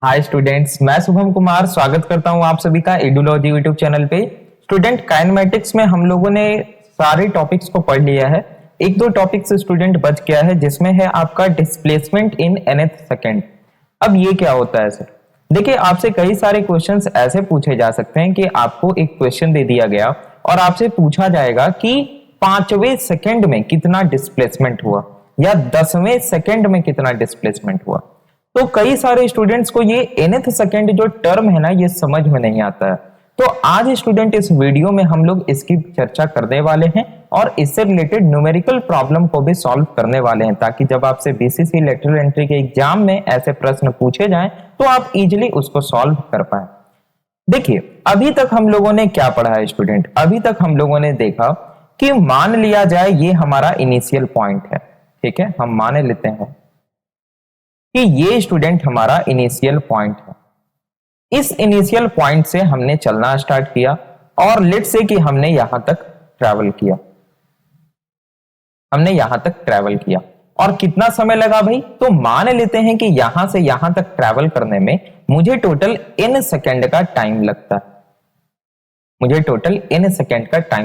Hi students, मैं शुभम कुमार स्वागत करता हूं आप सभी का एडुलॉजी यूट्यूब चैनल पे। स्टूडेंट, काइनेमेटिक्स में हम लोगों ने सारे टॉपिक्स को पढ़ लिया है। एक दो टॉपिक्स स्टूडेंट बच गया है, जिसमें है आपका डिस्प्लेसमेंट इन nth सेकेंड। अब ये क्या होता है सर? देखिए, आपसे कई सारे क्वेश्चंस ऐसे पूछे जा सकते हैं कि आपको एक क्वेश्चन दे दिया गया और आपसे पूछा जाएगा कि 5वें सेकेंड में कितना डिस्प्लेसमेंट हुआ या 10वें सेकेंड में कितना डिस्प्लेसमेंट हुआ। तो कई सारे स्टूडेंट्स को ये nth सेकेंड जो टर्म है ना, ये समझ में नहीं आता है। तो आज स्टूडेंट इस वीडियो में हम लोग इसकी चर्चा करने वाले हैं और इससे रिलेटेड न्यूमेरिकल प्रॉब्लम को भी सॉल्व करने वाले हैं, ताकि जब आपसे बीसीसी लेटरल एंट्री के एग्जाम में ऐसे प्रश्न पूछे जाएं तो आप इजिली उसको सॉल्व कर पाए। देखिए, अभी तक हम लोगों ने क्या पढ़ा है स्टूडेंट? अभी तक हम लोगों ने देखा कि मान लिया जाए ये हमारा इनिशियल पॉइंट है। ठीक है, हम मान लेते हैं कि ये स्टूडेंट हमारा इनिशियल पॉइंट है। इस इनिशियल पॉइंट से हमने चलना स्टार्ट किया और लेट से कि हमने यहां तक ट्रैवल किया। और कितना समय लगा भाई? तो मान लेते हैं कि यहां से यहां तक ट्रैवल करने में मुझे टोटल n सेकेंड का टाइम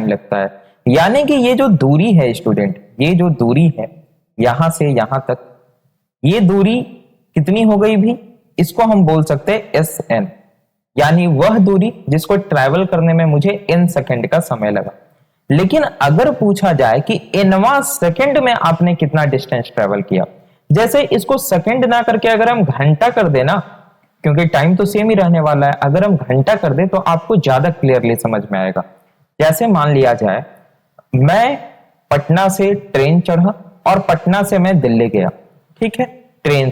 लगता है। यानी कि ये जो दूरी है स्टूडेंट, ये जो दूरी है यहां से यहां तक, ये दूरी कितनी हो गई भी? इसको हम बोल सकते हैं Sn, यानी वह दूरी जिसको ट्रैवल करने में मुझे n सेकेंड का समय लगा। लेकिन अगर पूछा जाए कि nवां सेकेंड में आपने कितना डिस्टेंस ट्रैवल किया, जैसे इसको सेकेंड ना करके अगर हम घंटा कर देना, क्योंकि टाइम तो सेम ही रहने वाला है, अगर हम घंटा कर दे तो आपको ज्यादा क्लियरली समझ में आएगा। जैसे मान लिया जाए मैं पटना से ट्रेन चढ़ा और पटना से मैं दिल्ली गया। ठीक है, ट्रेन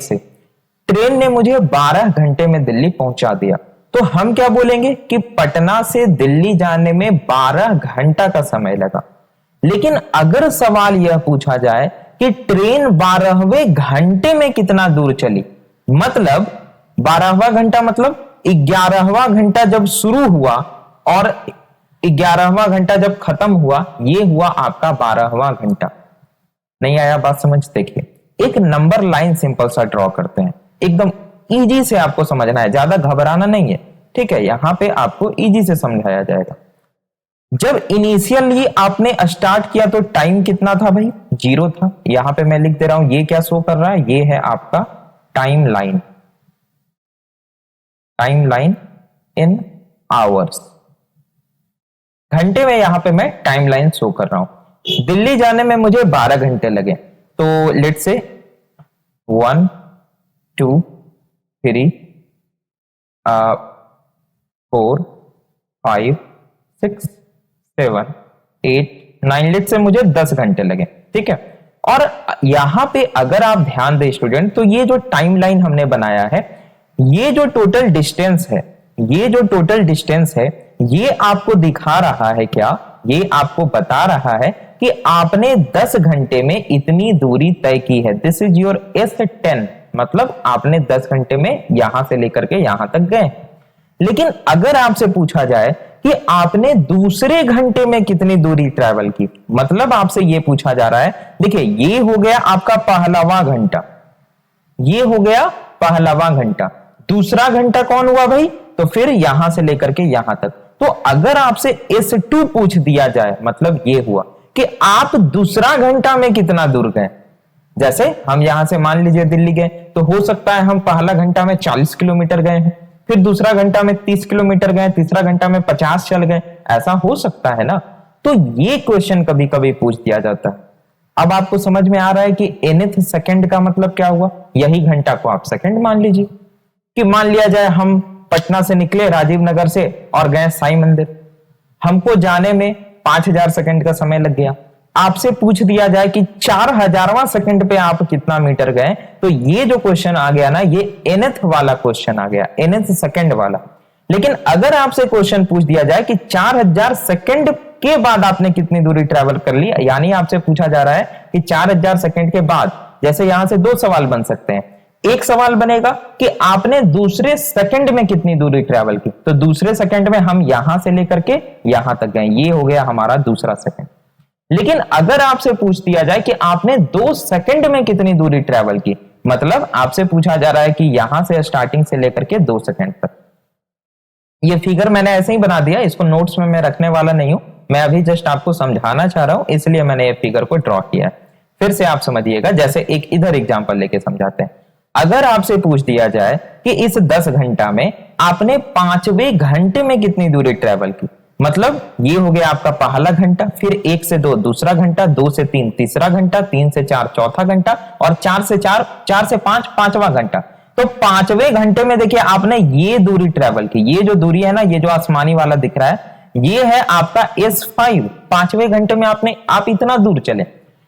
ने मुझे 12 घंटे में दिल्ली पहुंचा दिया। तो हम क्या बोलेंगे कि पटना से दिल्ली जाने में 12 घंटा का समय लगा। लेकिन अगर सवाल यह पूछा जाए कि ट्रेन 12वें घंटे में कितना दूर चली, मतलब 12वां घंटा मतलब 11वां घंटा जब शुरू हुआ और 11वां घंटा जब खत्म हुआ, ये हुआ आपका 12वां घंटा। नहीं आया बात समझ? देखिए, एक नंबर लाइन सिंपल सा ड्रॉ करते हैं, एकदम इजी से आपको समझना है, ज्यादा घबराना नहीं है। ठीक है, यहां पे आपको इजी से समझाया जाएगा। जब इनिशियली आपने स्टार्ट किया तो टाइम कितना था भाई? 0 था। यहां पे मैं लिख दे रहा हूं, ये क्या शो कर रहा है? ये है आपका टाइम लाइन इन आवर्स। घंटे में यहां पे मैं टाइम लाइन शो कर रहा हूं। दिल्ली जाने में मुझे 12 घंटे लगे, तो लेट से 1 2 3 4 5 6 7 8 9, लेट से मुझे 10 घंटे लगे। ठीक है, और यहां पे अगर आप ध्यान दें स्टूडेंट, तो ये जो टाइम लाइन हमने बनाया है, ये जो टोटल डिस्टेंस है, ये आपको दिखा रहा है क्या? ये आपको बता रहा है कि आपने 10 घंटे में इतनी दूरी तय की है। दिस इज योर S10, मतलब आपने 10 घंटे में यहां से लेकर के यहां तक गए। लेकिन अगर आपसे पूछा जाए कि आपने दूसरे घंटे में कितनी दूरी ट्रैवल की, मतलब आपसे यह पूछा जा रहा है, देखिए ये हो गया आपका पहलावां घंटा, दूसरा घंटा कौन हुआ भाई? तो फिर यहां से लेकर के यहां तक। तो अगर आपसे S2 पूछ दिया जाए, मतलब ये हुआ कि आप दूसरा घंटा में कितना दूर गए। जैसे हम यहां से मान लीजिए दिल्ली गए, तो हो सकता है हम पहला घंटा में 40 किलोमीटर गए हैं, फिर दूसरा घंटा में 30 किलोमीटर गए, तीसरा घंटा में 50 चल गए, ऐसा हो सकता है ना। तो ये क्वेश्चन कभी कभी पूछ दिया जाता है। अब आपको समझ में आ रहा है कि nth सेकेंड का मतलब क्या हुआ? यही घंटा को आप सेकेंड मान लीजिए। कि मान लिया जाए हम पटना से निकले राजीव नगर से और गए साईं मंदिर, हमको जाने में 5000 सेकेंड का समय लग गया। आपसे पूछ दिया जाए कि 4000वां सेकंड पे आप कितना मीटर गए, तो ये जो क्वेश्चन आ गया ना, ये nth वाला क्वेश्चन आ गया, nth सेकंड वाला। लेकिन अगर आपसे क्वेश्चन पूछ दिया जाए कि 4000 सेकंड के बाद आपने कितनी दूरी ट्रैवल कर ली, यानी आपसे पूछा जा रहा है कि 4000 सेकंड के बाद, जैसे यहां से 2 सवाल बन सकते हैं। एक सवाल बनेगा कि आपने दूसरे सेकंड में कितनी दूरी ट्रैवल की, तो दूसरे सेकंड में हम यहां से लेकर के यहां तक गए, ये हो गया हमारा दूसरा सेकंड। लेकिन अगर आपसे पूछ दिया जाए कि आपने 2 सेकंड में कितनी दूरी ट्रैवल की, मतलब आपसे पूछा जा रहा है कि यहां से स्टार्टिंग से लेकर के 2 सेकंड तक। ये फिगर मैंने ऐसे ही बना दिया, इसको नोट्स में मैं रखने वाला नहीं हूं, मैं अभी जस्ट आपको समझाना चाह रहा हूं, इसलिए मैंने ये फिगर को ड्रॉ किया है। फिर से आप समझिएगा, जैसे एक इधर एग्जांपल लेके समझाते हैं। अगर आपसे पूछ दिया जाए कि इस 10 घंटा में आपने 5वें घंटे में कितनी दूरी ट्रेवल की, मतलब ये हो गया आपका पहला घंटा, फिर 1 से 2 दूसरा घंटा, 2 से 3 तीसरा घंटा, 3 से 4 चौथा घंटा और 4 से 5 पांचवा घंटा। तो 5वें घंटे में देखिए आपने ये दूरी ट्रेवल की, ये जो दूरी है ना, ये जो आसमानी वाला दिख रहा है, ये है आपका S5। 5वें घंटे में आप इतना दूर चले।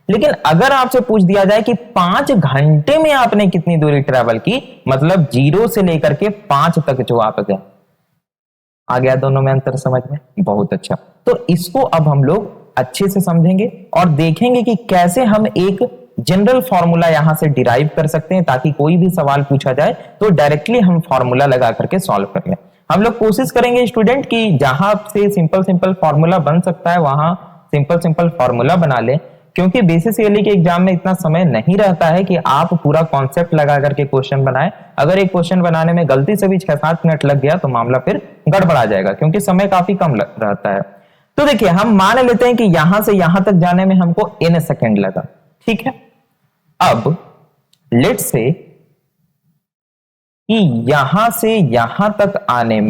लेकिन अगर आपसे पूछ दिया जाए कि 5 घंटे में आपने कितनी दूरी ट्रेवल की, मतलब 0 से लेकर के 5 तक जो आप गए, आ गया दोनों में अंतर समझ में? बहुत अच्छा। तो इसको अब हम लोग अच्छे से समझेंगे और देखेंगे कि कैसे हम एक जनरल फॉर्मूला यहां से डिराइव कर सकते हैं, ताकि कोई भी सवाल पूछा जाए तो डायरेक्टली हम फॉर्मूला लगा करके सॉल्व कर लें। हम लोग कोशिश करेंगे स्टूडेंट कि जहां से सिंपल फॉर्मूला बन सकता है वहां सिंपल फॉर्मूला बना ले, क्योंकि बीसीसीएलई के एग्जाम में इतना समय नहीं रहता है कि आप पूरा कॉन्सेप्ट लगा करके क्वेश्चन बनाए। अगर एक क्वेश्चन बनाने में गलती से भी 6-7 मिनट लग गया तो मामला फिर गड़बड़ा जाएगा, क्योंकि समय काफी कम रहता है। तो देखिए हम मान लेते हैं कि यहां से यहां तक जाने में हमको n सेकेंड लगा, ठीक है। अब लेट्स से कि यहां से यहां तक आने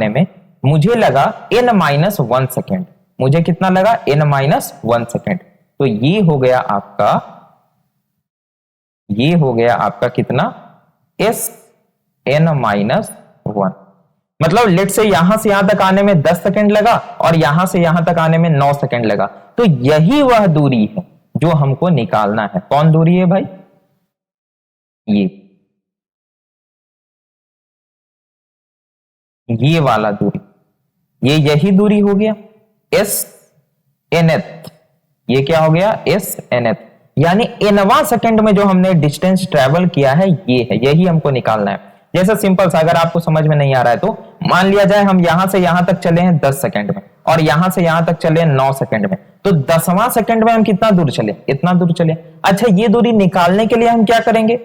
में मुझे लगा n-1 सेकेंड। मुझे कितना लगा? n-1 second. तो ये हो गया आपका कितना? Sn-1। मतलब लेट से यहां से यहां तक आने में 10 सेकेंड लगा और यहां से यहां तक आने में 9 सेकेंड लगा। तो यही वह दूरी है जो हमको निकालना है। कौन दूरी है भाई? ये वाला दूरी, यही दूरी हो गया SNth। ये क्या हो गया? SNth। यानी nवां सेकंड में जो हमने डिस्टेंस ट्रेवल किया है ये है, यही हमको निकालना है। जैसा सिंपल सा, अगर आपको समझ में नहीं आ रहा है तो मान लिया जाए हम यहां से यहां तक चले हैं 10 सेकंड में और यहां से यहां तक चले हैं 9 सेकंड में, तो 10वां सेकंड में हम कितना दूर चले? इतना दूर चले। अच्छा, ये दूरी निकालने के लिए हम क्या करेंगे?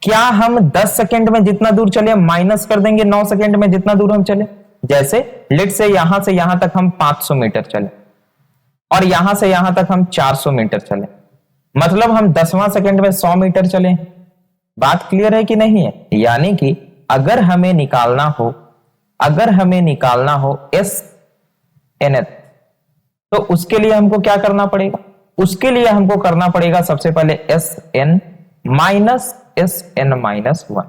क्या हम 10 सेकंड में जितना दूर चले माइनस कर देंगे 9 सेकंड में जितना दूर हम चले? जैसे लेट से यहां तक हम 500 मीटर चले और यहां से यहां तक हम 400 मीटर चले, मतलब हम 10वां सेकंड में 100 मीटर चले। बात क्लियर है कि नहीं है? यानी कि अगर हमें निकालना हो SNth, तो उसके लिए हमको क्या करना पड़ेगा? उसके लिए हमको करना पड़ेगा सबसे पहले Sn माइनस Sn-1।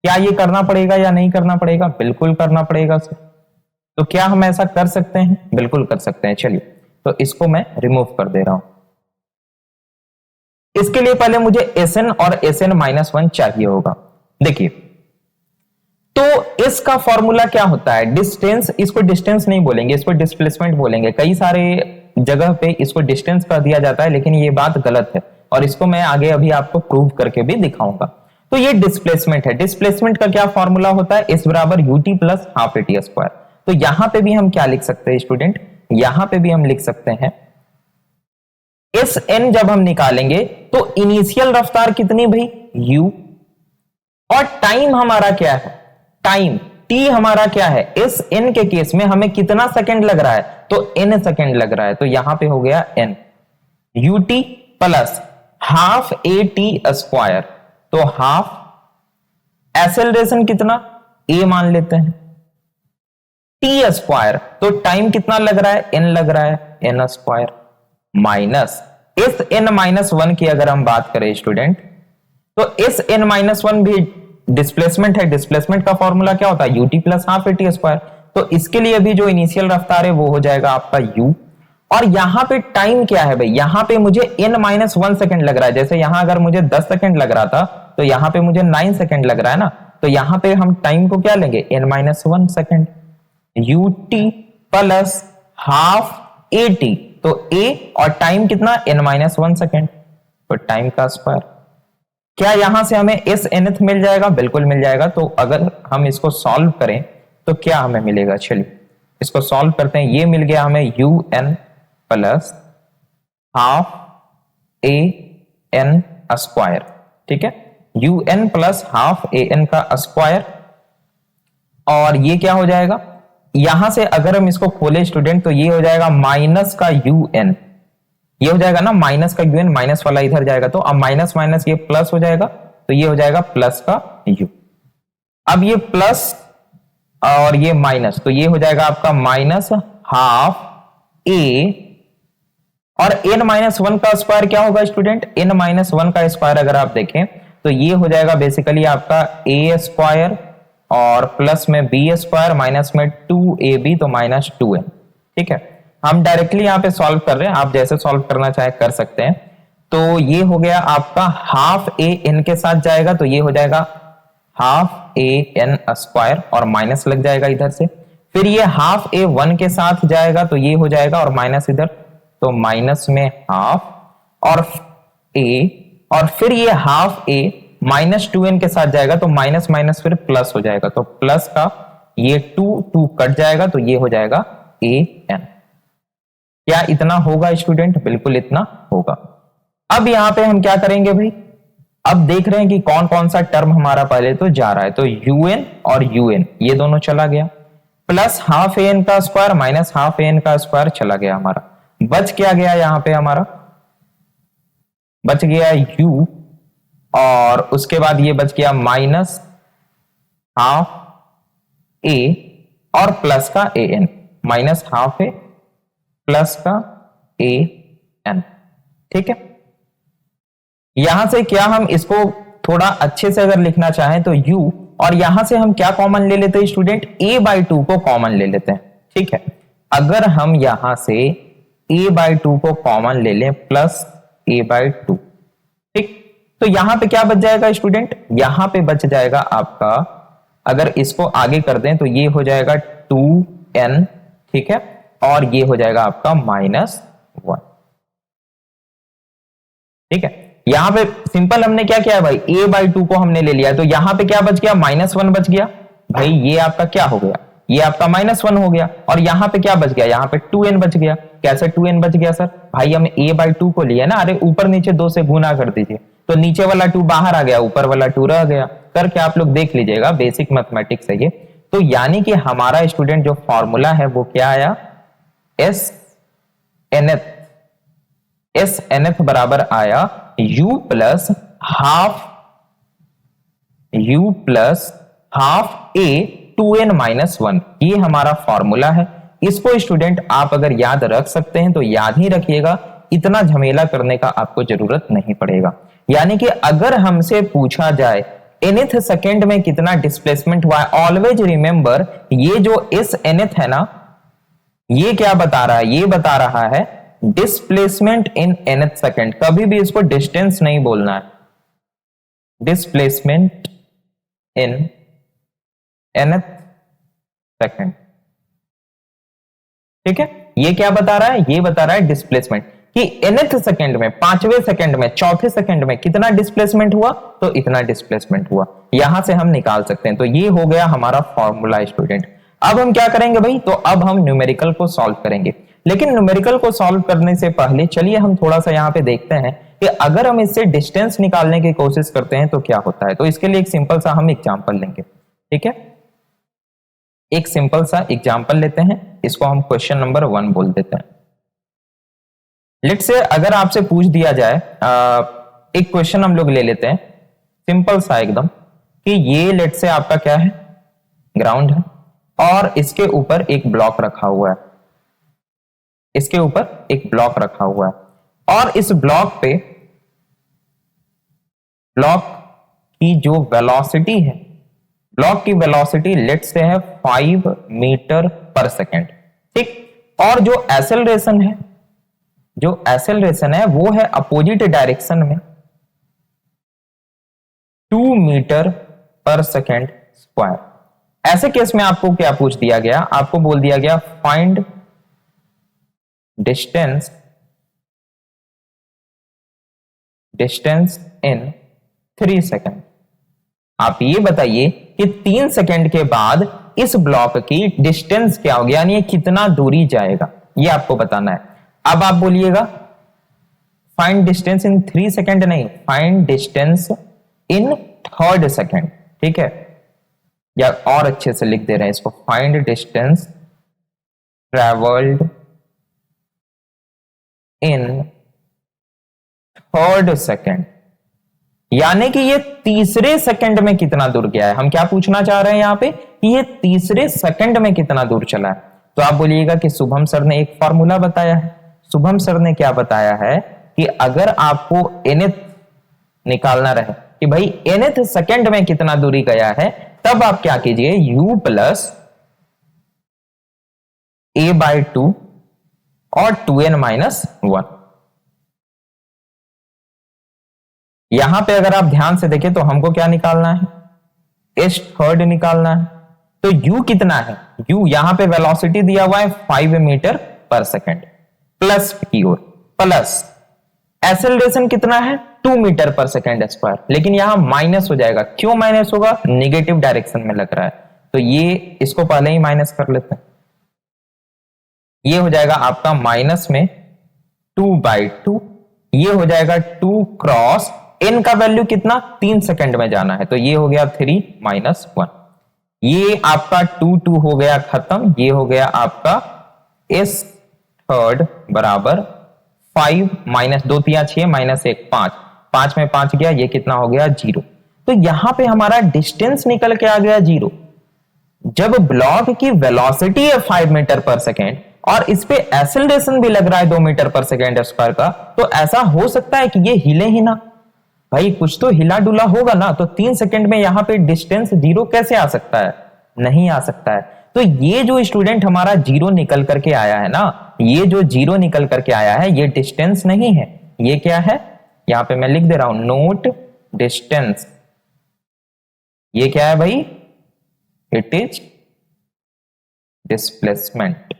क्या ये करना पड़ेगा या नहीं करना पड़ेगा? बिल्कुल करना पड़ेगा सर। तो क्या हम ऐसा कर सकते हैं? बिल्कुल कर सकते हैं। चलिए, तो इसको मैं रिमूव कर दे रहा हूं। इसके लिए पहले मुझे Sn और Sn-1 चाहिए होगा। देखिए, तो इसका फॉर्मूला क्या होता है? डिस्टेंस, इसको डिस्टेंस नहीं बोलेंगे, इसको डिस्प्लेसमेंट बोलेंगे। कई सारे जगह पे इसको डिस्टेंस कर दिया जाता है, लेकिन ये बात गलत है और इसको मैं आगे अभी आपको प्रूव करके भी दिखाऊंगा। तो ये डिस्प्लेसमेंट है। डिस्प्लेसमेंट का क्या फॉर्मूला होता है? S बराबर ut plus half at square. तो यहां पे भी हम क्या लिख सकते हैं स्टूडेंट? यहां पे भी हम लिख सकते हैं Sn जब हम निकालेंगे तो इनिशियल रफ्तार कितनी भाई? u। और टाइम हमारा क्या है? टाइम t हमारा क्या है? Sn के केस में हमें कितना सेकंड लग रहा है? तो n सेकंड लग रहा है। तो यहां पे हो गया n ut plus half at square. तो हाफ एक्सेलरेशन कितना? a मान लेते हैं, t स्क्वायर। तो टाइम कितना लग रहा है? n लग रहा है, n स्क्वायर माइनस Sn-1 की अगर हम बात करें स्टूडेंट, तो Sn-1 भी डिस्प्लेसमेंट है। डिस्प्लेसमेंट का फॉर्मूला क्या होता है? ut plus half at square. तो इसके लिए भी जो इनिशियल रफ्तार है वो हो जाएगा आपका u। और यहां पे टाइम क्या है भाई? यहां पे मुझे n-1 सेकंड लग रहा है। जैसे यहां अगर मुझे 10 सेकंड लग रहा था तो यहां पे मुझे 9 सेकंड लग रहा है ना। तो यहां पे हम टाइम को क्या लेंगे? n-1 second ut plus half at। तो a और टाइम कितना? n-1 second. तो टाइम का स्क्वायर। क्या यहां से हमें Snth मिल जाएगा? बिल्कुल मिल जाएगा। तो अगर हम इसको सॉल्व करें तो क्या हमें मिलेगा? चलिए इसको सॉल्व करते हैं। ये मिल गया हमें un plus half A N square, ठीक है, un plus half A N का स्क्वायर। और ये क्या हो जाएगा, यहां से अगर हम इसको खोले स्टूडेंट तो ये हो जाएगा माइनस का un, ये हो जाएगा ना माइनस का un, माइनस वाला इधर जाएगा तो अब माइनस माइनस ये प्लस हो जाएगा, तो ये हो जाएगा प्लस का u। अब ये प्लस और ये माइनस, तो ये हो जाएगा आपका माइनस हाफ ए, और n माइनस वन का स्क्वायर क्या होगा स्टूडेंट, n माइनस वन का स्क्वायर अगर आप देखें तो ये हो जाएगा बेसिकली आपका a स्क्वायर और प्लस में b स्क्वायर माइनस में 2ab तो माइनस 2n, ठीक है। हम डायरेक्टली यहाँ पे सॉल्व कर रहे हैं, आप जैसे सॉल्व करना चाहे कर सकते हैं। तो ये हो गया आपका हाफ a n के साथ जाएगा तो ये हो जाएगा हाफ a n स्क्वायर और माइनस लग जाएगा इधर से, फिर ये हाफ a 1 के साथ जाएगा तो ये हो जाएगा और माइनस इधर, तो माइनस में हाफ और a, और फिर ये हाफ a माइनस 2n के साथ जाएगा तो माइनस माइनस फिर प्लस हो जाएगा, तो प्लस का ये 2 कट जाएगा तो ये हो जाएगा an। क्या इतना होगा स्टूडेंट, बिल्कुल इतना होगा। अब यहां पे हम क्या करेंगे भाई, अब देख रहे हैं कि कौन कौन सा टर्म हमारा पहले तो जा रहा है, तो un और un ये दोनों चला गया, प्लस हाफ an का स्क्वायर माइनस हाफ an का स्क्वायर चला गया हमारा, बच क्या गया यहां पे हमारा, बच गया u, और उसके बाद ये बच गया माइनस हाफ a और प्लस का an, minus half a plus का an, ठीक है। यहां से क्या हम इसको थोड़ा अच्छे से अगर लिखना चाहें तो u, और यहां से हम क्या कॉमन ले लेते हैं स्टूडेंट, a/2 को कॉमन ले लेते हैं, ठीक है। अगर हम यहां से a/2 को कॉमन ले लें प्लस a/2, ठीक, तो यहां पे क्या बच जाएगा स्टूडेंट, यहां पे बच जाएगा आपका, अगर इसको आगे कर दें तो ये हो जाएगा 2n, ठीक है, और ये हो जाएगा आपका -1, ठीक है। यहां पे सिंपल हमने क्या किया है भाई, a/2 को हमने ले लिया, तो यहां पे क्या बच गया, -1 बच गया भाई, ये आपका क्या हो गया, ये आपका -1 हो गया, और यहां पे क्या बच गया, यहां पे 2n बच गया। कैसे 2n बच गया सर, भाई हम a/2 को लिया ना, अरे ऊपर नीचे 2 से गुना कर दीजिए, तो नीचे वाला 2 बाहर आ गया, ऊपर वाला 2 रह गया, करके आप लोग देख लीजिएगा, बेसिक मैथमेटिक्स है ये। तो यानी कि हमारा स्टूडेंट जो फॉर्मूला है वो क्या आया, एस nth बराबर आया u plus half a 2n minus 1, ये हमारा फॉर्मूला है। इसको स्टूडेंट आप अगर याद रख सकते हैं तो याद ही रखिएगा, इतना झमेला करने का आपको जरूरत नहीं पड़ेगा। यानी कि अगर हमसे पूछा जाए nth सेकेंड में कितना डिस्प्लेसमेंट हुआ है, ऑलवेज रिमेंबर ये जो s nth है ना, ये क्या बता रहा है, ये बता रहा है डिस्प्लेसमेंट इन nth सेकेंड, कभी भी इसको डिस्टेंस नहीं बोलना है, डिस्प्लेसमेंट इन nth सेकेंड, ठीक है। ये क्या बता रहा है, ये बता रहा है डिस्प्लेसमेंट कि nth सेकेंड में, 5वें सेकेंड में, 4थे सेकेंड में कितना डिस्प्लेसमेंट हुआ, तो इतना डिस्प्लेसमेंट हुआ, यहां से हम निकाल सकते हैं। तो ये हो गया हमारा फॉर्मूला स्टूडेंट। अब हम क्या करेंगे भाई, तो अब हम न्यूमेरिकल को सॉल्व करेंगे, लेकिन न्यूमेरिकल को सॉल्व करने से पहले चलिए हम थोड़ा सा यहां पे देखते हैं कि अगर हम इससे डिस्टेंस निकालने की कोशिश करते हैं तो क्या होता है। तो इसके लिए एक सिंपल सा हम एग्जांपल लेंगे, ठीक है। एक सिंपल सा एग्जांपल लेते हैं, इसको हम क्वेश्चन नंबर 1 बोल देते हैं। लेट्स से अगर आपसे पूछ दिया जाए, एक क्वेश्चन हम लोग ले लेते हैं सिंपल सा एकदम, कि ये लेट्स से आपका क्या है, ग्राउंड है, और इसके ऊपर एक ब्लॉक रखा हुआ है, इसके ऊपर एक ब्लॉक रखा हुआ है, और इस ब्लॉक पे, ब्लॉक की जो वेलोसिटी है, ब्लॉक की वेलोसिटी लेट्स से है 5 मीटर पर सेकेंड, ठीक। और जो एक्सेलरेशन है, जो एक्सेलरेशन है वो है अपोजिट डायरेक्शन में 2 मीटर पर सेकेंड स्क्वायर। ऐसे केस में आपको क्या पूछ दिया गया, आपको बोल दिया गया फाइंड डिस्टेंस इन 3 सेकेंड। आप ये बताइए कि 3 सेकेंड के बाद इस ब्लॉक की डिस्टेंस क्या होगी, यानी कितना दूरी जाएगा, ये आपको बताना है। अब आप बोलिएगा फाइंड डिस्टेंस इन 3 सेकेंड नहीं, find distance in 3rd second, ठीक है, या और अच्छे से लिख दे रहे हैं इसको, find distance travelled in 3rd second, यानी कि ये तीसरे सेकंड में कितना दूर गया है। हम क्या पूछना चाह रहे हैं यहां पे कि ये तीसरे सेकंड में कितना दूर चला है। तो आप बोलिएगा कि शुभम सर ने एक फॉर्मूला बताया है। शुभम सर ने क्या बताया है कि अगर आपको nth निकालना रहे कि भाई nth सेकंड में कितना दूरी गया है, तब आप क्या कीजिए, u प्लस a/2 और 2n-1। यहां पे अगर आप ध्यान से देखें तो हमको क्या निकालना है, s3rd निकालना है। तो u कितना है, u यहां पे वेलोसिटी दिया हुआ है 5 मीटर पर सेकेंड, प्लस की ओर प्लस एक्सेलरेशन कितना है 2 मीटर पर सेकेंड स्क्वायर, लेकिन यहां माइनस हो जाएगा। क्यों माइनस होगा, निगेटिव डायरेक्शन में लग रहा है, तो ये इसको पहले ही माइनस कर लेते हैं। ये हो जाएगा आपका माइनस में 2/2, ये हो जाएगा 2 क्रॉस n का वैल्यू कितना 3 सेकंड में जाना है, तो ये हो गया 3-1। ये आपका 2 हो गया खत्म, ये हो गया आपका s3rd बराबर 5 - 2 3 6 -1 5, 5 में 5 गया, ये कितना हो गया 0। तो यहां पे हमारा डिस्टेंस निकल के आ गया 0। जब ब्लॉक की वेलोसिटी है 5 मीटर पर सेकेंड और इस पे एक्सेलरेशन भी लग रहा है 2 मीटर पर सेकेंड स्क्वायर का, तो ऐसा हो सकता है कि ये हिले ही ना, भाई कुछ तो हिला डुला होगा ना। तो 3 सेकंड में यहां पे डिस्टेंस 0 कैसे आ सकता है, नहीं आ सकता है। तो ये जो स्टूडेंट हमारा 0 निकल करके आया है ना, ये जो 0 निकल करके आया है, ये डिस्टेंस नहीं है, ये क्या है, यहां पे मैं लिख दे रहा हूं नोट डिस्टेंस। ये क्या है भाई, इट इज डिस्प्लेसमेंट।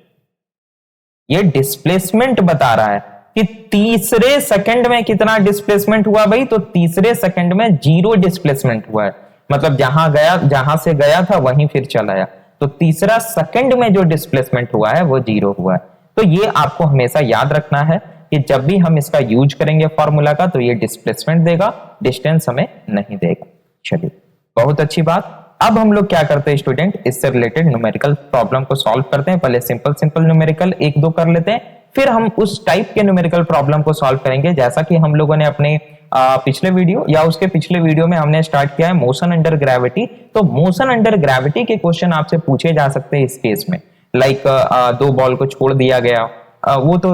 ये डिस्प्लेसमेंट बता रहा है कि तीसरे सेकंड में कितना डिस्प्लेसमेंट हुआ भाई, तो तीसरे सेकंड में 0 डिस्प्लेसमेंट हुआ है, मतलब जहां से गया था वहीं फिर चला आया। तो तीसरा सेकंड में जो डिस्प्लेसमेंट हुआ है वो 0 हुआ है। तो ये आपको हमेशा याद रखना है कि जब भी हम इसका यूज करेंगे फॉर्मूला का, तो ये डिस्प्लेसमेंट देगा, डिस्टेंस हमें नहीं देगा। चलिए, बहुत अच्छी बात। अब हम लोग क्या करते हैं स्टूडेंट, इससे रिलेटेड न्यूमेरिकल प्रॉब्लम को सॉल्व करते हैं। पहले सिंपल न्यूमेरिकल 1-2 कर लेते हैं, फिर हम उस टाइप के न्यूमेरिकल प्रॉब्लम को सॉल्व करेंगे जैसा कि हम लोगों ने अपने पिछले वीडियो या उसके पिछले वीडियो में हमने स्टार्ट किया है मोशन अंडर ग्रेविटी। तो मोशन अंडर ग्रेविटी के क्वेश्चन आपसे पूछे जा सकते हैं इस केस में, लाइक 2 बॉल को छोड़ दिया गया, वो तो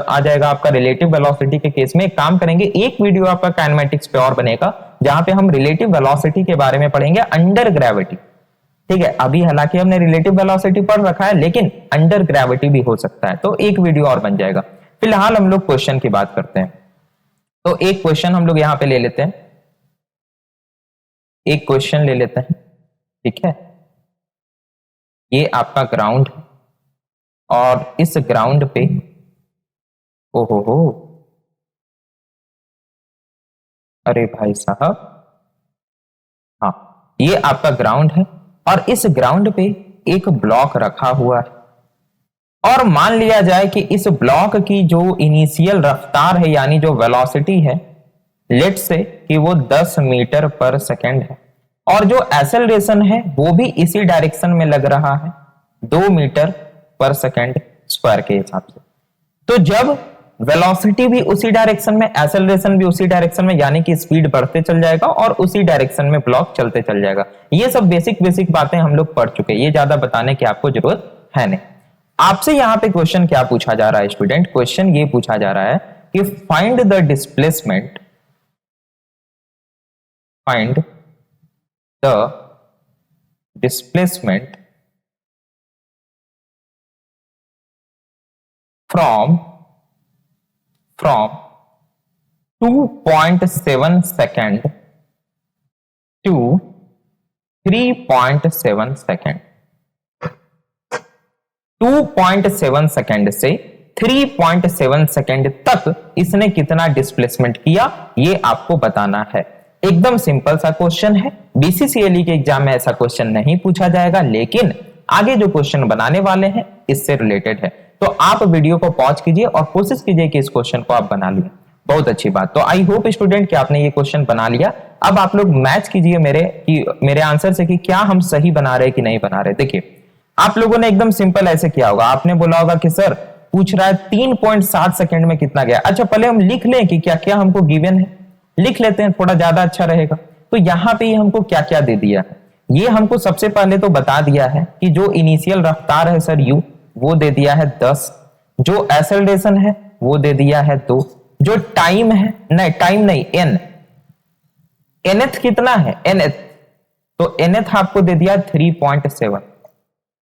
आ जाएगा आपका रिलेटिव वेलोसिटी के केस में। एक काम करेंगे, एक वीडियो आपका काइनेमेटिक्स पे और बनेगा जहां पे हम रिलेटिव वेलोसिटी के बारे में पढ़ेंगे अंडर ग्रेविटी, ठीक है। अभी हालांकि हमने रिलेटिव वेलोसिटी पढ़ रखा है, लेकिन अंडर ग्रेविटी भी हो सकता है, तो एक वीडियो और बन जाएगा। फिलहाल हम लोग क्वेश्चन की बात करते हैं। तो एक क्वेश्चन हम लोग यहां पे ले लेते हैं, एक क्वेश्चन ले लेते हैं, ठीक है। ये आपका ग्राउंड और इस ग्राउंड पे ओहो, अरे भाई साहब, हाँ, ये आपका ग्राउंड है और इस ग्राउंड पे एक ब्लॉक रखा हुआ है, और मान लिया जाए कि इस ब्लॉक की जो इनिशियल रफ्तार है, यानी जो वेलोसिटी है, लेट से कि वो 10 मीटर पर सेकेंड है, और जो एक्सेलरेशन है वो भी इसी डायरेक्शन में लग रहा है 2 मीटर पर सेकेंड स्क्वायर के हिसाब से। तो जब वेलोसिटी भी उसी डायरेक्शन में, एक्सेलरेशन भी उसी डायरेक्शन में, यानी कि स्पीड बढ़ते चल जाएगा और उसी डायरेक्शन में ब्लॉक चलते चल जाएगा। ये सब बेसिक बातें हम लोग पढ़ चुके हैं, ये ज्यादा बताने की आपको जरूरत है नहीं। आपसे यहां पे क्वेश्चन क्या पूछा जा रहा है स्टूडेंट, क्वेश्चन ये पूछा जा रहा है कि find the displacement, find the displacement from 2.7 second to 3.7 second। 2.7 second से 3.7 सेकेंड तक इसने कितना डिस्प्लेसमेंट किया, ये आपको बताना है। एकदम सिंपल सा क्वेश्चन है, बीसीसीएलई के एग्जाम में ऐसा क्वेश्चन नहीं पूछा जाएगा, लेकिन आगे जो क्वेश्चन बनाने वाले हैं इससे रिलेटेड है। तो आप वीडियो को पॉज कीजिए और कोशिश कीजिए कि इस क्वेश्चन को आप बना लीजिए। बहुत अच्छी बात। तो आई होप स्टूडेंट कि आपने ये क्वेश्चन बना लिया। अब आप लोग मैच कीजिए मेरे आंसर से कि क्या हम सही बना रहे कि नहीं बना रहे। देखिए आप लोगों ने एकदम सिंपल ऐसे किया होगा, आपने बोला होगा कि सर पूछ रहा है 3.7 सेकंड में कितना गया। अच्छा पहले हम लिख लें कि क्या क्या हमको गिवन है, लिख लेते हैं, थोड़ा ज्यादा अच्छा रहेगा। तो यहां पे हमको क्या क्या दे दिया है, ये हमको सबसे पहले तो बता दिया है कि जो इनिशियल रफ्तार है सर यू, वो दे दिया है 10, जो एक्सेलरेशन है वो दे दिया है 2, जो टाइम है, नहीं टाइम नहीं, एन, एनएथ कितना है, एनएथ, तो एनएथ आपको दे दिया 3.7।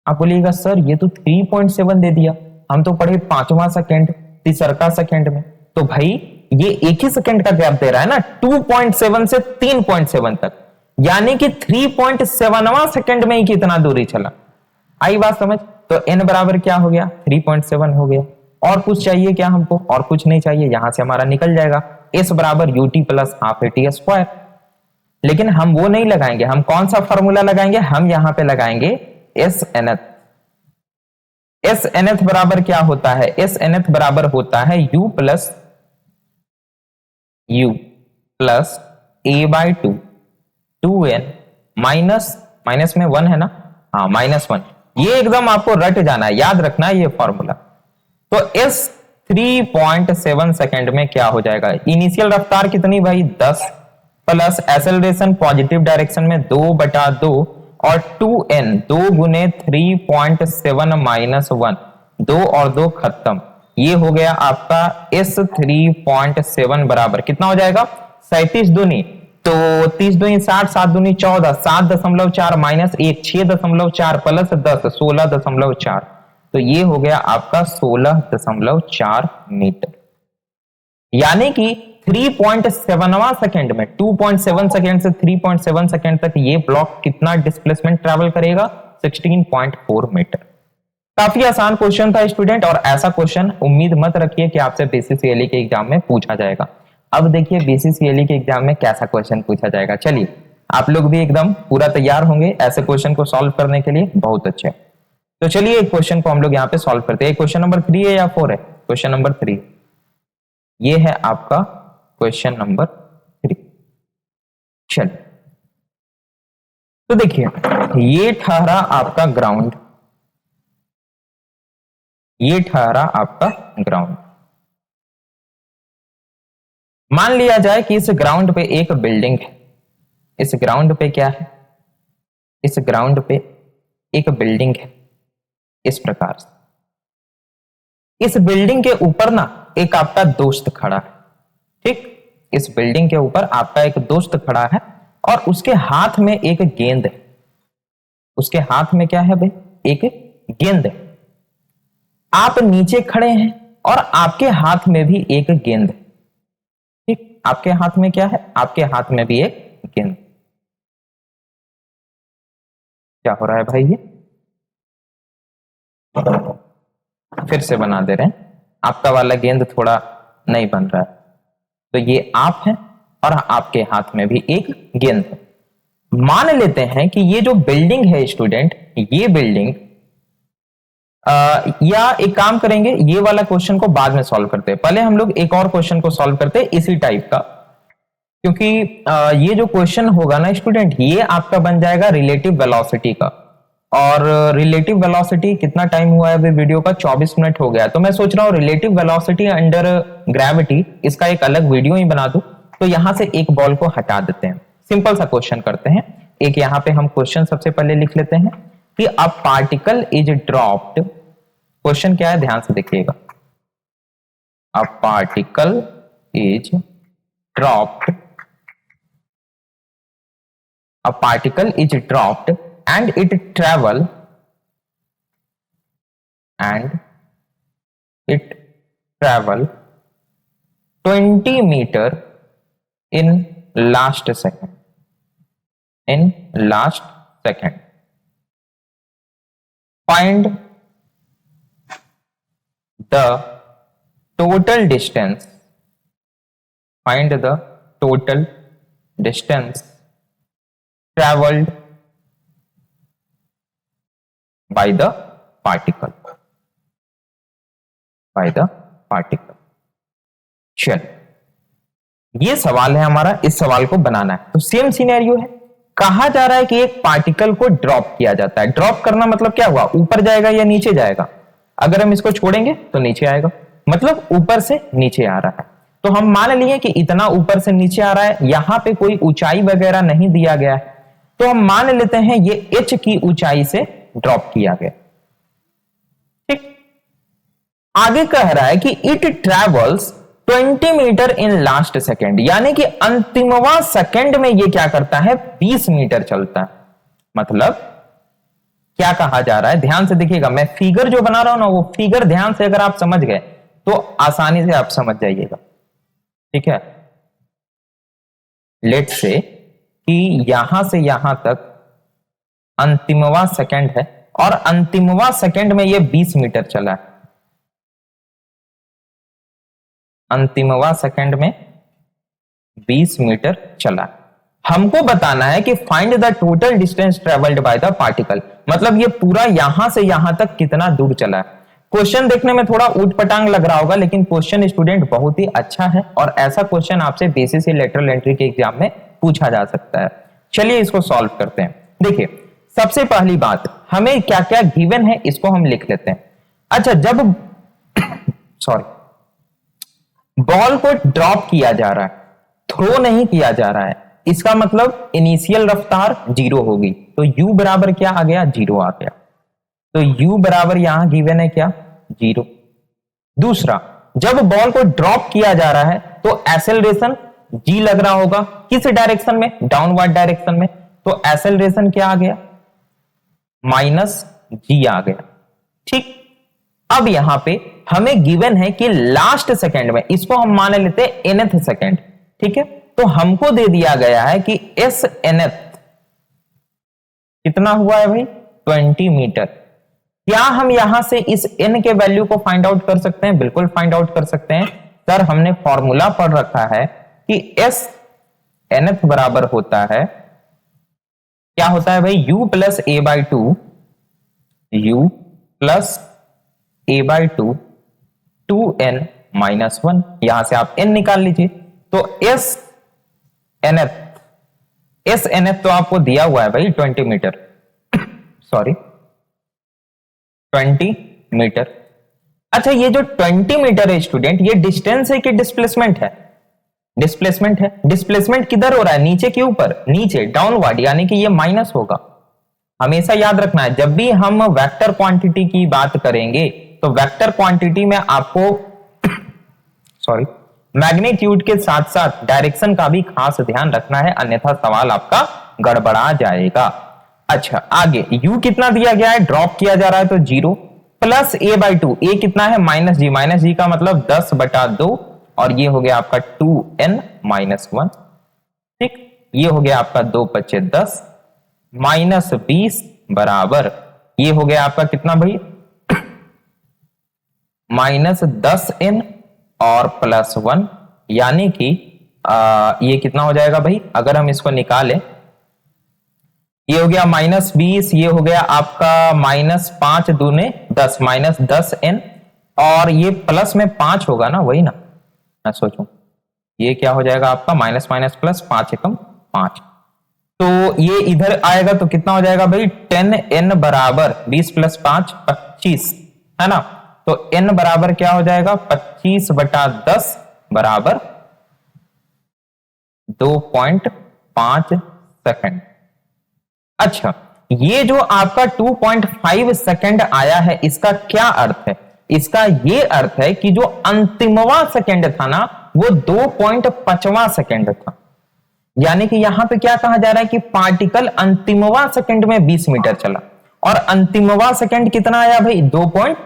आप बोलिएगा सर ये तो 3.7 दे दिया, हम तो पढ़े पांचवा सेकंड तीसरा सेकंड में। तो भाई ये एक ही सेकंड का गैप दे रहा है ना, 2.7 से 3.7 तक, यानी कि 3.7वां सेकंड में ही कितना दूरी चला। आई बात समझ। तो n बराबर क्या हो गया, 3.7 हो गया। और कुछ चाहिए क्या हमको, और कुछ नहीं चाहिए, यहां से हमारा निकल जाएगा s बराबर ut plus half eighty square. लेकिन हम वो नहीं लगाएंगे, हम कौन सा फॉर्मूला लगाएंगे, हम यहां पे लगाएंगे एस एनएथ। एस एनएथ बराबर क्या होता है, एस एनएथ बराबर होता है u plus A by 2n minus, minus में 1 है ना, हाँ -1। ये एकदम आपको रट जाना है, याद रखना है ये फॉर्मूला। तो s 3.7 सेकंड में क्या हो जाएगा, इनिशियल रफ्तार कितनी भाई 10, प्लस एक्सेलरेशन पॉजिटिव डायरेक्शन में 2/2 और 2n, 2 गुने 3.7 माइनस 1, 2 और 2 खत्म। ये हो गया आपका s 3.7 बराबर कितना हो जाएगा, 37 दूनी, तो 30 दूनी 60, 7 दूनी 14, 7.4 माइनस 1, 6.4 प्लस 10, 16.4। तो ये हो गया आपका 16.4 मीटर। यानी कि 3.7वां सेकंड में, 2.7 सेकंड से 3.7 सेकंड तक ये ब्लॉक कितना डिस्प्लेसमेंट ट्रेवल करेगा, 16.4 मीटर। काफी आसान क्वेश्चन था स्टूडेंट, और ऐसा क्वेश्चन उम्मीद मत रखिए कि आपसे बीसीसीएलई के एग्जाम में पूछा जाएगा। अब देखिए बीसीसीएलई के एग्जाम में कैसा क्वेश्चन पूछा जाएगा। चलिए आप लोग भी एकदम पूरा तैयार होंगे ऐसे क्वेश्चन को सॉल्व करने के लिए, बहुत अच्छे। तो चलिए एक क्वेश्चन को हम लोग यहाँ पे सॉल्व करते हैं। क्वेश्चन नंबर 3 है या 4 है, क्वेश्चन नंबर 3, ये है आपका क्वेश्चन नंबर 3। चलिए तो देखिए ये ठहरा आपका ग्राउंड, ये ठहरा आपका ग्राउंड। मान लिया जाए कि इस ग्राउंड पे एक बिल्डिंग है, इस ग्राउंड पे क्या है, इस ग्राउंड पे एक बिल्डिंग है इस प्रकार से। इस बिल्डिंग के ऊपर ना एक आपका दोस्त खड़ा है, ठीक, इस बिल्डिंग के ऊपर आपका एक दोस्त खड़ा है और उसके हाथ में एक गेंद है, उसके हाथ में क्या है भाई, एक गेंद है। आप नीचे खड़े हैं और आपके हाथ में भी एक गेंद है, ठीक, आपके हाथ में क्या है, आपके हाथ में भी एक गेंद। क्या हो रहा है भाई, ये फिर से बना दे रहे हैं, आपका वाला गेंद थोड़ा नहीं बन रहा है। तो ये आप हैं और आपके हाथ में भी एक गेंद है। मान लेते हैं कि ये जो बिल्डिंग है स्टूडेंट, ये बिल्डिंग, या एक काम करेंगे, ये वाला क्वेश्चन को बाद में सॉल्व करते हैं, पहले हम लोग एक और क्वेश्चन को सॉल्व करते हैं इसी टाइप का। क्योंकि ये जो क्वेश्चन होगा ना स्टूडेंट, ये आपका बन जाएगा रिलेटिव वेलोसिटी का। और रिलेटिव वेलोसिटी कितना टाइम हुआ है अभी वीडियो का, 24 मिनट हो गया। तो मैं सोच रहा हूँ रिलेटिव वेलोसिटी अंडर ग्रेविटी, इसका एक अलग वीडियो ही बना दूं। तो यहां से एक बॉल को हटा देते हैं, सिंपल सा क्वेश्चन करते हैं। एक यहां पे हम क्वेश्चन सबसे पहले लिख लेते हैं कि a particle is dropped, question क्या है ध्यान से देखिएगा, a particle is dropped, a particle is dropped and it travel and it travel 20 meter in last second, in last second. Find the total distance, find the total distance traveled by the particle, by the particle। चल ये सवाल है हमारा, इस सवाल को बनाना है। तो सेम सिनेरियो है, कहा जा रहा है कि एक पार्टिकल को ड्रॉप किया जाता है। ड्रॉप करना मतलब क्या हुआ, ऊपर जाएगा या नीचे जाएगा। अगर हम इसको छोड़ेंगे तो नीचे आएगा, मतलब ऊपर से नीचे आ रहा है। तो हम मान लिए कि इतना ऊपर से नीचे आ रहा है, यहां पे कोई ऊंचाई वगैरह नहीं दिया गया है, तो हम मान लेते हैं ये h की ऊंचाई से ड्रॉप किया गया। ठीक, आगे कह रहा है कि it travels 20 metre in last second, यानी कि अंतिमवा सेकेंड में ये क्या करता है, 20 मीटर चलता है। मतलब क्या कहा जा रहा है, ध्यान से देखिएगा, मैं फिगर जो बना रहा हूं ना, वो फिगर ध्यान से अगर आप समझ गए तो आसानी से आप समझ जाइएगा। ठीक है, लेट से कि यहां से यहां तक अंतिमवा सेकेंड है और अंतिमवा सेकेंड में ये 20 मीटर चला है। अंतिमवा सेकेंड में 20 मीटर चला। हमको बताना है कि find the total distance travelled by the particle, मतलब ये पूरा यहां से यहां तक कितना दूर चला है। क्वेश्चन देखने में थोड़ा ऊटपटांग लग रहा होगा, लेकिन क्वेश्चन स्टूडेंट बहुत ही अच्छा है और ऐसा क्वेश्चन आपसे बेसिस से लेटरल एंट्री के एग्जाम में पूछा जा सकता है। चलिए इसको सॉल्व करते हैं। देखिए, सबसे पहली बात, हमें क्या क्या गिवन है इसको हम लिख लेते हैं। अच्छा, जब सॉरी बॉल को ड्रॉप किया जा रहा है, थ्रो नहीं किया जा रहा है, इसका मतलब इनिशियल रफ्तार 0 होगी, तो u बराबर क्या आ गया, 0 आ गया। तो u बराबर यहां गिवन है क्या, 0। दूसरा, जब बॉल को ड्रॉप किया जा रहा है तो एक्सेलरेशन g लग रहा होगा, किस डायरेक्शन में, डाउनवर्ड डायरेक्शन में, तो एक्सेलरेशन क्या आ गया, -g आ गया। ठीक, अब यहां पे हमें गिवन है कि लास्ट सेकंड में, इसको हम मान लेते हैं nth सेकंड। ठीक है, तो हमको दे दिया गया है कि s nth कितना हुआ है भाई, 20 मीटर। क्या हम यहां से इस n के वैल्यू को फाइंड आउट कर सकते हैं, बिल्कुल फाइंड आउट कर सकते हैं सर। हमने फॉर्मूला पढ़ रखा है कि s nth बराबर होता है, क्या होता है भाई, u plus a by 2, u plus a by 2 2n minus 1, यहां से आप n निकाल लीजिए। तो s nth तो आपको दिया हुआ है भाई 20 मीटर सॉरी 20 मीटर। अच्छा, ये जो 20 मीटर है स्टूडेंट, ये डिस्टेंस है कि डिस्प्लेसमेंट है, डिस्प्लेसमेंट है। डिस्प्लेसमेंट किधर हो रहा है, नीचे के ऊपर, नीचे डाउनवर्ड, यानी कि ये माइनस होगा। हमेशा याद रखना है, जब भी हम वेक्टर क्वांटिटी की बात करेंगे तो वेक्टर क्वांटिटी में आपको सॉरी मैग्नीट्यूड के साथ साथ डायरेक्शन का भी खास ध्यान रखना है, अन्यथा सवाल आपका गड़बड़ा जाएगा। अच्छा, आगे u कितना दिया गया है, ड्रॉप किया जा रहा है तो 0, प्लस a बाई 2, a कितना है, माइनस जी का मतलब 10/2, और ये हो गया आपका 2n माइनस 1। ठीक, ये हो गया आपका 2 × 10 माइनस 20 बराबर, ये हो गया आपका कितना भाई, -10n और प्लस 1, यानी कि ये कितना हो जाएगा भाई, अगर हम इसको निकालें, ये हो गया -20, ये हो गया आपका -5 दूने 10, -10n, और ये प्लस में 5 होगा ना, वही ना, मैं सोचूं ये क्या हो जाएगा आपका, माइनस माइनस प्लस, 5 एकम 5, तो ये इधर आएगा तो कितना हो जाएगा भाई, 10n बराबर 20 + 5 25, है ना। तो n बराबर क्या हो जाएगा, 25/10 बराबर 2.5 सेकंड। अच्छा, ये जो आपका 2.5 सेकंड आया है, इसका क्या अर्थ है, इसका ये अर्थ है कि जो अंतिमवा सेकंड था ना, वो 2.5वां सेकंड था। यानी कि यहां पे क्या कहा जा रहा है कि पार्टिकल अंतिमवा सेकंड में 20 मीटर चला, और अंतिमवा सेकंड कितना आया भाई, 2.5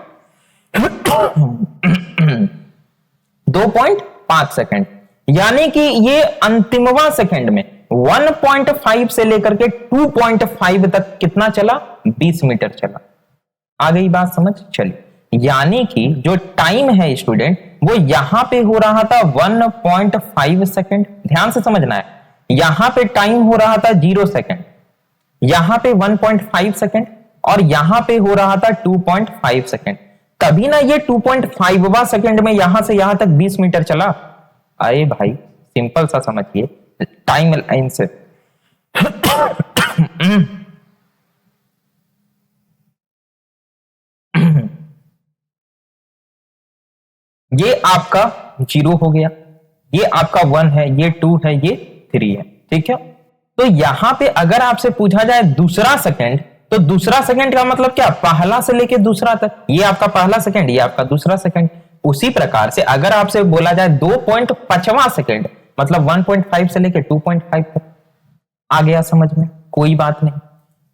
सेकंड। यानी कि ये अंतिमवा सेकंड में 1.5 से लेकर के 2.5 तक कितना चला, 20 मीटर चला। आ गई बात समझ, चलिए। यानी कि जो टाइम है स्टूडेंट, वो यहां पे हो रहा था 1.5 सेकंड, ध्यान से समझना है, यहां पे टाइम हो रहा था 0 सेकंड, यहां पे 1.5 सेकंड, और यहां पे हो रहा था 2.5 सेकंड। तभी ना ये 2.5वां सेकंड में यहां से यहां तक 20 मीटर चला। अरे भाई सिंपल सा समझिए टाइम लाइन से। ये आपका 0 हो गया, ये आपका 1 है, ये 2 है, ये 3 है, ठीक है। तो यहां पे अगर आपसे पूछा जाए दूसरा सेकंड, तो दूसरा सेकंड का मतलब क्या, पहला से लेके दूसरा तक, ये आपका पहला सेकंड, ये आपका दूसरा सेकंड। उसी प्रकार से अगर आपसे बोला जाए 2.5वां सेकंड, मतलब 1.5 से लेके 2.5 तक, आ गया समझ में, कोई बात नहीं।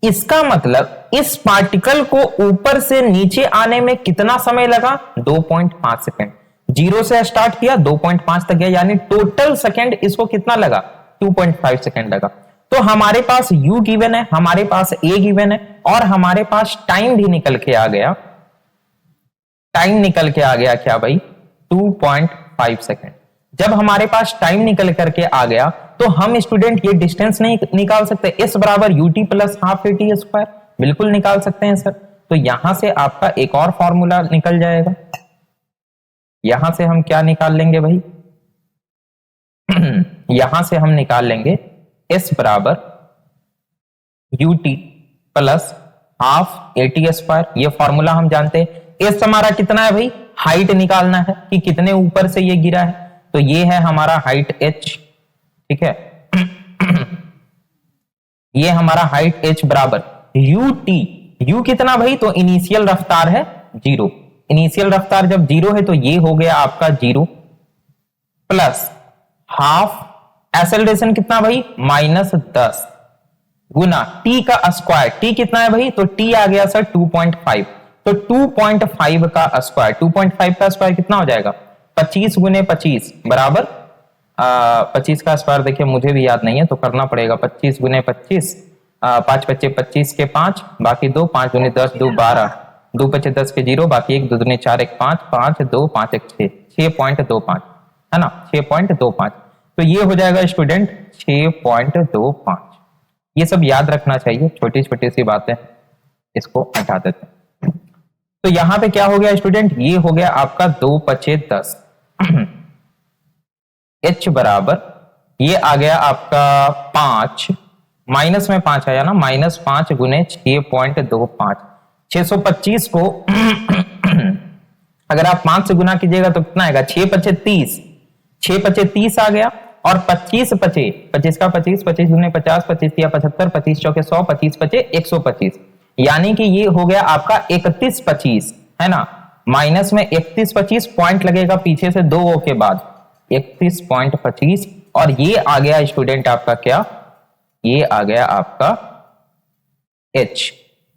इसका मतलब इस पार्टिकल को ऊपर से नीचे आने में कितना समय लगा, 2.5 सेकंड। 0 से स्टार्ट किया, 2.5 तक गया, यानी टोटल सेकंड इसको कितना लगा, 2.5 सेकंड लगा। तो हमारे पास u गिवन है, हमारे पास a गिवन है, और हमारे पास टाइम भी निकल के आ गया। टाइम निकल के आ गया क्या भाई, 2.5 सेकंड। जब हमारे पास टाइम निकल करके आ गया तो हम स्टूडेंट ये डिस्टेंस नहीं निकाल सकते, s बराबर ut plus half at square, बिल्कुल निकाल सकते हैं सर। तो यहां से आपका एक और फॉर्मूला निकल जाएगा, यहां से हम क्या निकाल लेंगे भाई, यहां से हम निकाल लेंगे s बराबर ut plus half at square. ये फॉर्मूला हम जानते हैं। s हमारा कितना है भाई, हाइट निकालना है कि कितने ऊपर से ये गिरा है, तो ये है हमारा हाइट h, ठीक है। ये हमारा हाइट h बराबर ut, u कितना भाई, तो इनिशियल रफ्तार है 0, इनिशियल रफ्तार जब 0 है तो ये हो गया आपका 0 प्लस हाफ एक्सेलरेशन कितना भाई, -10 गुना t का स्क्वायर, t कितना है भाई, तो t आ गया सर 2.5, तो 2.5 का स्क्वायर, 2.5 का स्क्वायर कितना हो जाएगा, 25 गुने 25 बराबर 25 का स्क्वायर देखिए मुझे भी याद नहीं है तो करना पड़ेगा, 25 गुने 25, 5 बच्चे 25 के 5, बाकी 2, 5 गुने 10, 2 12, 2 बच्चे 10 के 0, बाकी 1, 2 दूने 4, 1 5, 5 2 5 1 6, 6.25 है ना, 6.25। तो ये हो जाएगा स्टूडेंट 6.25। ये सब याद रखना चाहिए, छोटी छोटी सी बातें, इसको हटा देते हैं। तो यहां पे क्या हो गया स्टूडेंट, ये हो गया आपका 2 5 10, h बराबर ये आ गया आपका 5, माइनस में 5 आया ना, -5 गुने 6.25, 625 को अगर आप 5 से गुना कीजिएगा तो कितना आएगा, 6 5 30, 6 5 30 आ गया, और 25 5 25 का 25, 25 गुने 50, 25 या 75, 25 चौके 100, 25 5 125, यानी कि ये हो गया आपका 31 25 है ना, माइनस में 31 25 पॉइंट लगेगा पीछे से 2 के बाद 31.25, और ये आ गया स्टूडेंट आपका क्या, ये आ गया आपका h।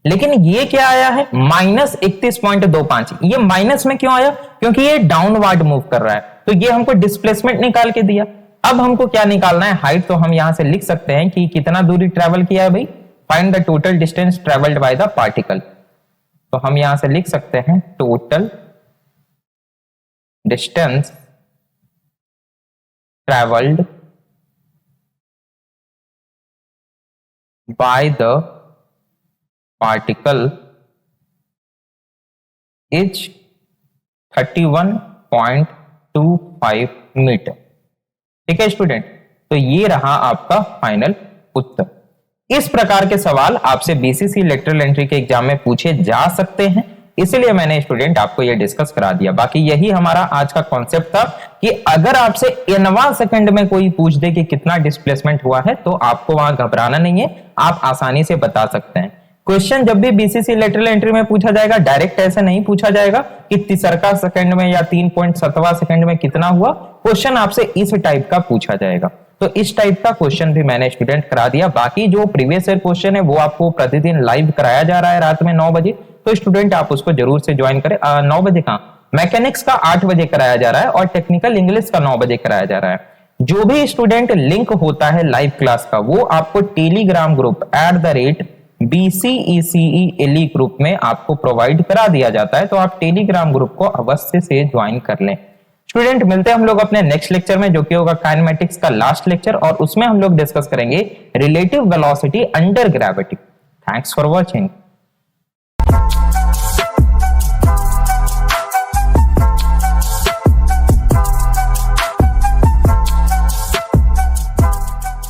लेकिन ये क्या आया है, -31.25। ये माइनस में क्यों आया, क्योंकि ये डाउनवर्ड मूव कर रहा है, तो ये हमको डिस्प्लेसमेंट निकाल के दिया। अब हमको क्या निकालना है, हाइट, तो हम यहां से लिख सकते हैं कि कितना दूरी ट्रेवल किया है भाई, find the total distance travelled by the particle. तो हम यहां से लिख सकते हैं total distance traveled by the particle is 31.25 metre, ठीक है स्टूडेंट। तो ये रहा आपका फाइनल उत्तर। इस प्रकार के सवाल आपसे बीसीसी लेटरल एंट्री के एग्जाम में पूछे जा सकते हैं, इसलिए मैंने स्टूडेंट आपको ये डिस्कस करा दिया। बाकी यही हमारा आज का कॉन्सेप्ट था कि अगर आपसे nवां सेकंड में कोई पूछ दे कि कितना डिस्प्लेसमेंट हुआ है, तो आपको वहां घबराना नहीं है, आप आसानी से बता सकते हैं। क्वेश्चन जब भी बीसीसी लेटरल एंट्री में पूछा जाएगा, डायरेक्ट ऐसे नहीं पूछा जाएगा कि तीसरा सेकंड में या 3.7वां सेकंड में कितना हुआ, क्वेश्चन आपसे इस टाइप का पूछा जाएगा। तो इस टाइप का क्वेश्चन भी मैंने स्टूडेंट करा दिया। बाकी जो प्रीवियस ईयर क्वेश्चन है वो आपको प्रतिदिन लाइव कराया जा रहा है रात में 9 बजे, तो स्टूडेंट आप उसको जरूर से ज्वाइन करें। 9 बजे का मैकेनिक्स का 8 बजे कराया जा रहा है, और टेक्निकल इंग्लिश का 9 बजे कराया जा रहा है। जो भी स्टूडेंट लिंक होता है लाइव क्लास का, वो आपको टेलीग्राम ग्रुप @BCECELE ग्रुप में आपको प्रोवाइड करा दिया जाता है, तो आप टेलीग्राम ग्रुप को अवश्य से ज्वाइन कर लें। स्टूडेंट मिलते हैं हम लोग अपने नेक्स्ट लेक्चर में, जो कि होगा काइनेमेटिक्स का लास्ट लेक्चर, और उसमें हम लोग डिस्कस करेंगे relative velocity under gravity. Thanks for watching.